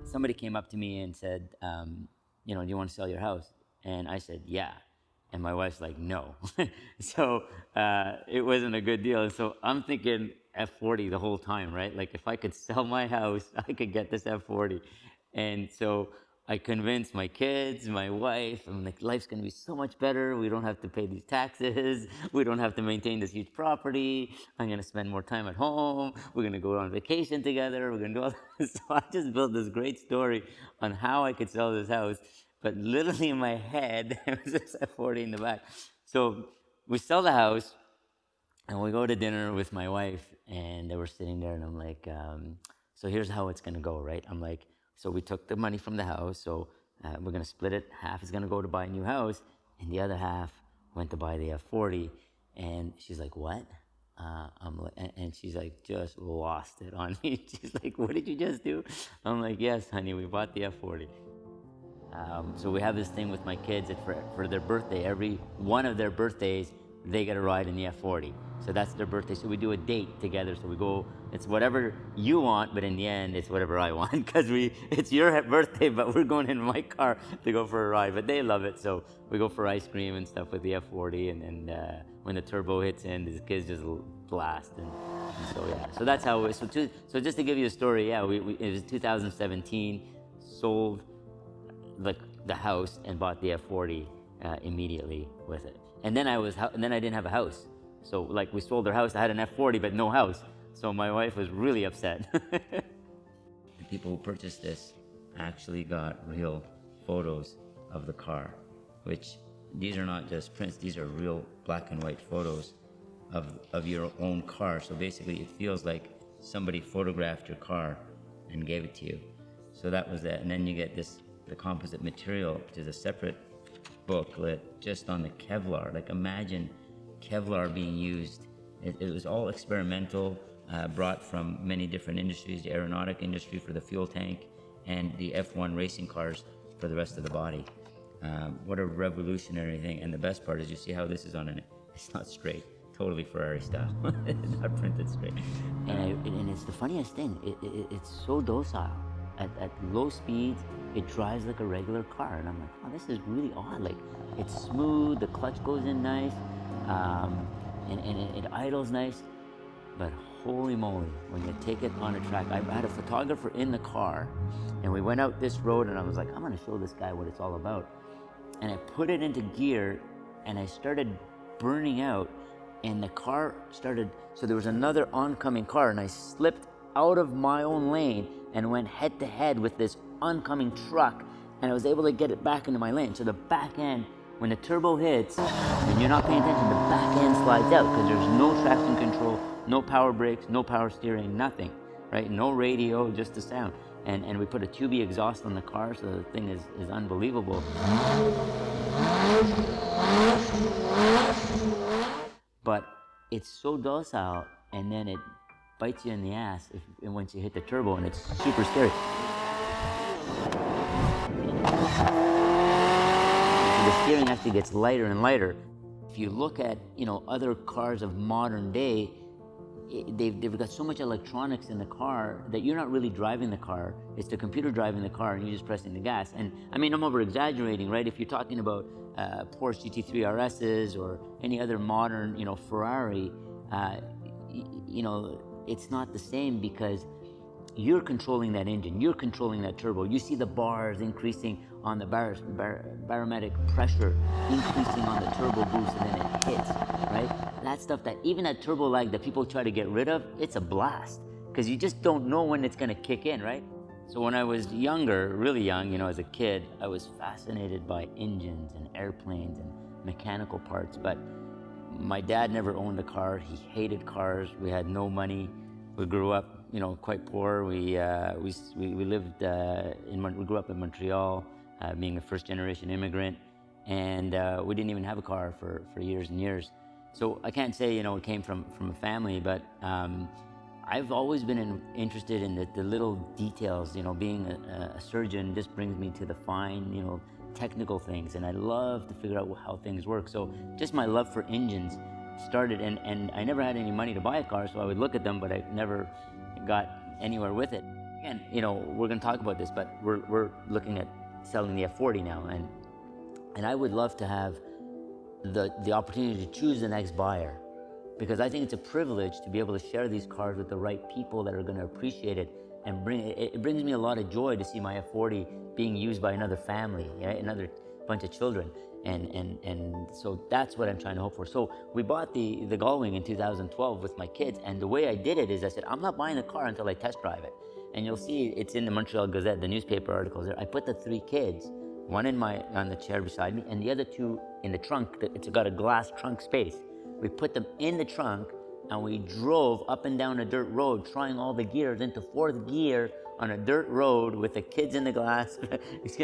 Somebody came up to me and said, do you want to sell your house? And I said, yeah. And my wife's like, no. So it wasn't a good deal. And so I'm thinking F40 the whole time, right? Like if I could sell my house, I could get this F40. And so I convinced my kids, my wife, I'm like, life's gonna be so much better. We don't have to pay these taxes. We don't have to maintain this huge property. I'm gonna spend more time at home. We're gonna go on vacation together. We're gonna do all this. So I just built this great story on how I could sell this house. But literally in my head, there was this F40 in the back. So we sell the house, and we go to dinner with my wife, and we're sitting there, and I'm like, so here's how it's gonna go, right? I'm like, so we took the money from the house, so we're gonna split it. Half is gonna go to buy a new house, and the other half went to buy the F40. And she's like, what? And she's like, just lost it on me. She's like, what did you just do? I'm like, yes, honey, we bought the F40. So we have this thing with my kids that for their birthday, every one of their birthdays, they get a ride in the F40. So that's their birthday. So we do a date together. So we go, it's whatever you want, but in the end, it's whatever I want. Because it's your birthday, but we're going in my car to go for a ride. But they love it. So we go for ice cream and stuff with the F40. And when the turbo hits in, the kids just blast. And so, yeah. So that's how it was. So just to give you a story, yeah, it was 2017, sold the house and bought the F40 immediately with it. And then I didn't have a house. So like we sold our house, I had an F40 but no house. So my wife was really upset. The people who purchased this actually got real photos of the car, which these are not just prints, these are real black and white photos of your own car. So basically it feels like somebody photographed your car and gave it to you. So that was that. And then you get the composite material, which is a separate booklet just on the Kevlar. Like imagine Kevlar being used. It was all experimental, brought from many different industries, the aeronautic industry for the fuel tank, and the F1 racing cars for the rest of the body. What a revolutionary thing. And the best part is you see how this is it's not straight, totally Ferrari style, not printed straight. And it's the funniest thing, it's so docile. At low speeds, it drives like a regular car. And I'm like, oh, this is really odd. Like, it's smooth, the clutch goes in nice, and it idles nice. But holy moly, when you take it on a track, I had a photographer in the car, and we went out this road, and I was like, I'm gonna show this guy what it's all about. And I put it into gear, and I started burning out, and the car started, so there was another oncoming car, and I slipped out of my own lane and went head to head with this oncoming truck, and I was able to get it back into my lane. So the back end, when the turbo hits and you're not paying attention, the back end slides out because there's no traction control, no power brakes, no power steering, nothing, right? No radio, just the sound. And we put a tubey exhaust on the car, so the thing is unbelievable. But it's so docile, and then it bites you in the ass once you hit the turbo, and it's super scary. So the steering actually gets lighter and lighter. If you look at other cars of modern day, they've got so much electronics in the car that you're not really driving the car. It's the computer driving the car, and you're just pressing the gas. And I mean, I'm over exaggerating, right? If you're talking about Porsche GT3 RSs or any other modern, Ferrari, it's not the same because you're controlling that engine, you're controlling that turbo. You see the bars increasing on the barometric pressure, increasing on the turbo boost, and then it hits, right? That stuff, that even that turbo lag that people try to get rid of, it's a blast because you just don't know when it's gonna kick in, right? So when I was younger, really young, as a kid, I was fascinated by engines and airplanes and mechanical parts, but my dad never owned a car. He hated cars. We had no money. We grew up, quite poor. We lived we grew up in Montreal, being a first-generation immigrant, and we didn't even have a car for years and years. So I can't say, it came from a family, but I've always been interested in the little details. Being a surgeon just brings me to the fine, technical things, and I love to figure out how things work. So just my love for engines started, and I never had any money to buy a car, so I would look at them, but I never got anywhere with it. Again, we're going to talk about this, but we're looking at selling the F40 now, and I would love to have the opportunity to choose the next buyer, because I think it's a privilege to be able to share these cars with the right people that are going to appreciate it, and it brings me a lot of joy to see my F40 being used by another family, another bunch of children, and so that's what I'm trying to hope for. So we bought the Gullwing in 2012 with my kids, and the way I did it is I said, I'm not buying the car until I test drive it. And you'll see it's in the Montreal Gazette, the newspaper articles there. I put the 3 kids, one on the chair beside me, and the other 2 in the trunk. It's got a glass trunk space. We put them in the trunk, and we drove up and down a dirt road, trying all the gears into 4th gear on a dirt road with the kids in the glass. This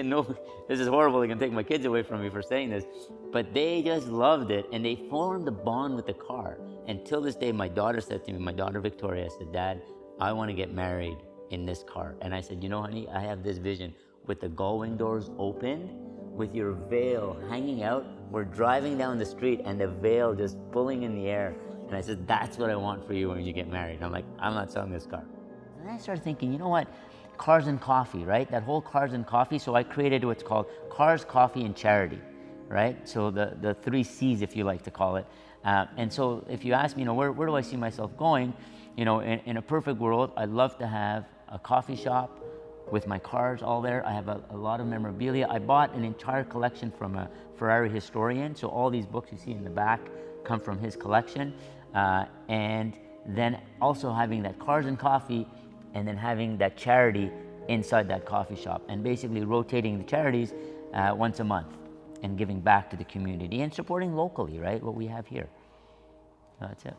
is horrible. They can take my kids away from me for saying this, but they just loved it, and they formed a bond with the car. And till this day, my daughter said to me, my daughter Victoria said, Dad, I want to get married in this car. And I said, honey, I have this vision with the Gullwing doors open, with your veil hanging out. We're driving down the street and the veil just pulling in the air. And I said, that's what I want for you when you get married. And I'm like, I'm not selling this car. And I started thinking, you know what? Cars and coffee, right? That whole cars and coffee. So I created what's called Cars, Coffee, and Charity, right? So the 3 C's, if you like to call it. And so if you ask me, where do I see myself going? In a perfect world, I'd love to have a coffee shop with my cars all there. I have a lot of memorabilia. I bought an entire collection from a Ferrari historian. So all these books you see in the back come from his collection. And then also having that cars and coffee, and then having that charity inside that coffee shop, and basically rotating the charities once a month and giving back to the community and supporting locally, right? What we have here. That's it.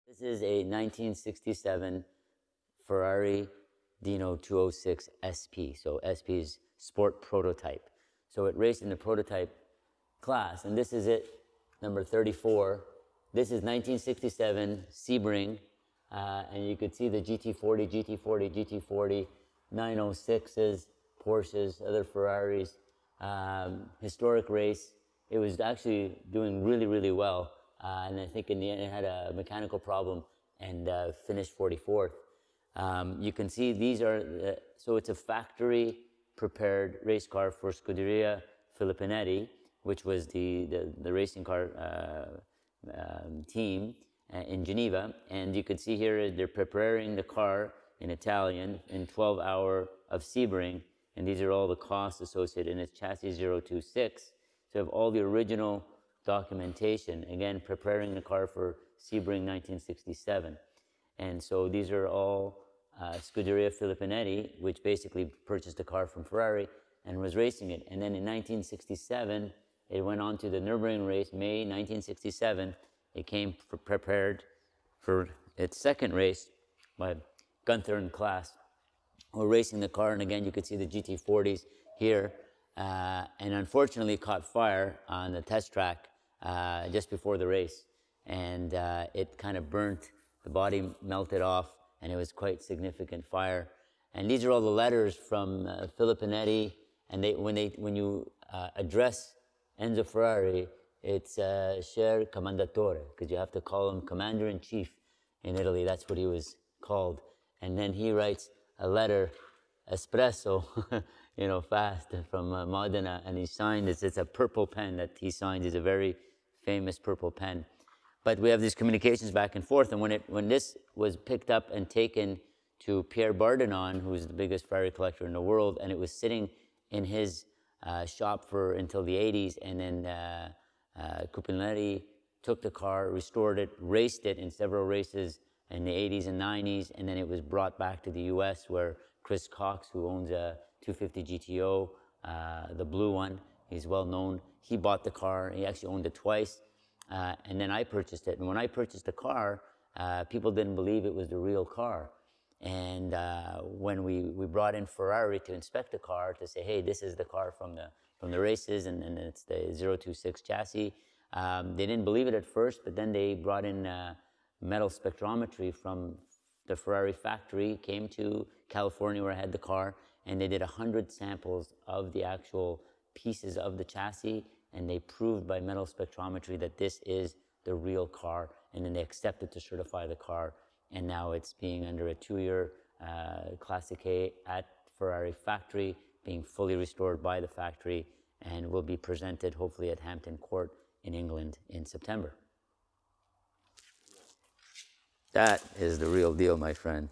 This is a 1967 Ferrari Dino 206 SP. So SP is sport prototype. So it raced in the prototype class, and this is it, number 34. This is 1967 Sebring, and you could see the GT40, GT40, GT40, 906s, Porsches, other Ferraris, historic race. It was actually doing really, really well. And I think in the end it had a mechanical problem and finished 44th. You can see these are, so it's a factory prepared race car for Scuderia Filippinetti, which was the racing car team in Geneva. And you can see here they're preparing the car in Italian in 12 hours of Sebring. And these are all the costs associated, and it's chassis 026. So you have all the original documentation, again, preparing the car for Sebring 1967. And so these are all Scuderia Filippinetti, which basically purchased a car from Ferrari and was racing it. And then in 1967, it went on to the Nürburgring race, May 1967. It came prepared for its second race by Gunther and Klaas. We're racing the car, and again, you could see the GT40s here. And unfortunately caught fire on the test track just before the race. And it kind of burnt, the body melted off, and it was quite significant fire. And these are all the letters from Filippinetti, and when you address Enzo Ferrari, it's Cher Commendatore, because you have to call him Commander-in-Chief in Italy. That's what he was called. And then he writes a letter, espresso, fast, from Modena, and he signed this. It's a purple pen that he signed. It's a very famous purple pen. But we have these communications back and forth, and when this was picked up and taken to Pierre Bardinon, who's the biggest Ferrari collector in the world, and it was sitting in his shop until the 80s, and then Cupinelli took the car, restored it, raced it in several races in the 80s and 90s, and then it was brought back to the US where Chris Cox, who owns a 250 GTO, the blue one, he's well known, he bought the car. He actually owned it twice, and then I purchased it. And when I purchased the car, people didn't believe it was the real car. And when we brought in Ferrari to inspect the car to say, hey, this is the car from the races, and it's the 026 chassis, they didn't believe it at first, but then they brought in metal spectrometry from the Ferrari factory, came to California where I had the car, and they did 100 samples of the actual pieces of the chassis, and they proved by metal spectrometry that this is the real car, and then they accepted to certify the car, and now it's being under a 2-year Classic A at Ferrari factory, being fully restored by the factory, and will be presented hopefully at Hampton Court in England in September. That is the real deal, my friend.